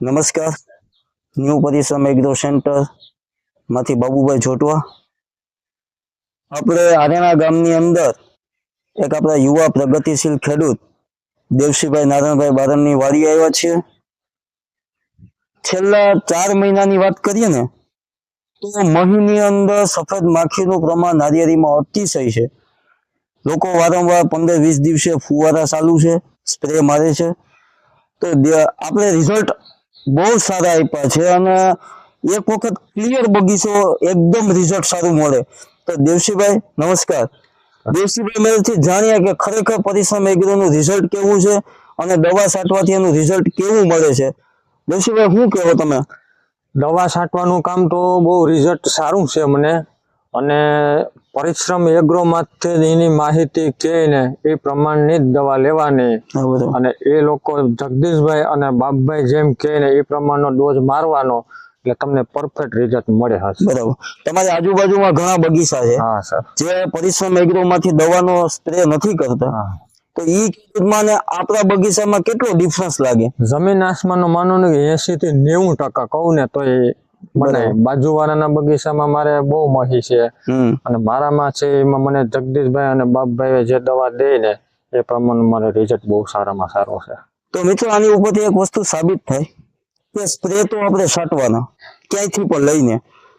નમસ્કાર, ન્યૂ પરિશ્રમ agro centre માંથી બાબુભાઈ જોટવા. આપણે આરેણા ગામની અંદર એક આપણા યુવા પ્રગતિશીલ ખેડૂત દેવસીભાઈ નારાયણભાઈ બારણની વાડી આવ્યા છીએ. છેલ્લા 4 મહિનાની વાત કરીએ ને તો મહીની અંદર સફેદ માખીનું પ્રમાણ નારિયેળીમાં અતિશય છે. લોકો વારંવાર 15-20 દિવસે ફુવારા ચાલુ છે, સ્પ્રે મારે છે. તો આપણે રિઝલ્ટ બહુ સારા આપ્યા છે અને એક વખત ક્લિયર બગીચો એકદમ રિઝલ્ટ સારું મળે. તો દેવસીભાઈ નમસ્કાર. દેવસીભાઈ મેળથી જાણ્યા કે ખરેખર પરિશ્રમ એગ્રોનું રિઝલ્ટ કેવું છે અને દવા છાંટવાથી એનું રિઝલ્ટ કેવું મળે છે. દેવસીભાઈ શું કહેવો તમે? દવા છાંટવાનું કામ તો બહુ રિઝલ્ટ સારું છે મને, અને પરિશ્રમ એગ્રોમાંથી એની માહિતી કહે ને એ પ્રમાણની જ દવા લેવાની, અને એ લોકો જગદીશભાઈ અને બાપભાઈ જેમ કહે ને એ પ્રમાણનો ડોઝ મારવાનો, એટલે તમને પરફેક્ટ રિઝલ્ટ મળે હશે. બરાબર. તમારી આજુબાજુમાં ઘણા બગીચા છે હા સર, જે પરિશ્રમ એગ્રોમાંથી દવાનો સ્પ્રે નથી કરતા, તો એ ખેડૂતમાં આપણા બગીચામાં કેટલો ડિફરન્સ લાગે? જમીન આસમાનનો માનો ને 80 થી 90% કહું ને તો એ મને બાજુવાળાના બગીચામાં મારે બહુ મહી છે, અને મારામાં છે એમાં મને જગદીશભાઈ અને બાપભાઈ જે દવા દે ને એ પ્રમાણે મારે રિઝલ્ટ બહુ સારામાં સારો છે. તો મિત્રો આની ઉપરથી એક વસ્તુ સાબિત થાય કે સ્પ્રે તો આપણે છાંટવાના ક્યાંયથી પણ લઈને,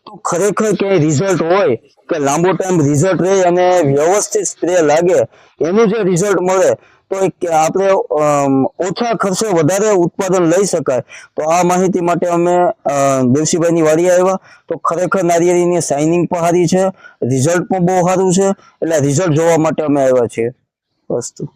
તો ખરેખર ક્યાંય રિઝલ્ટ હોય કે લાંબો ટાઈમ રિઝલ્ટ રહે અને વ્યવસ્થિત સ્પ્રે લાગે એનું જે રિઝલ્ટ મળે તો આપણે ઓછા ખર્ચે વધારે ઉત્પાદન લઈ શકાય. તો આ માહિતી માટે અમે દેવસીભાઈની વાડી આવ્યા. તો ખરેખર નારિયેળીની શાઇનિંગ પણ સારી છે, રિઝલ્ટ પણ બહુ સારું છે, એટલે રિઝલ્ટ જોવા માટે અમે આવ્યા છીએ. વસ્તુ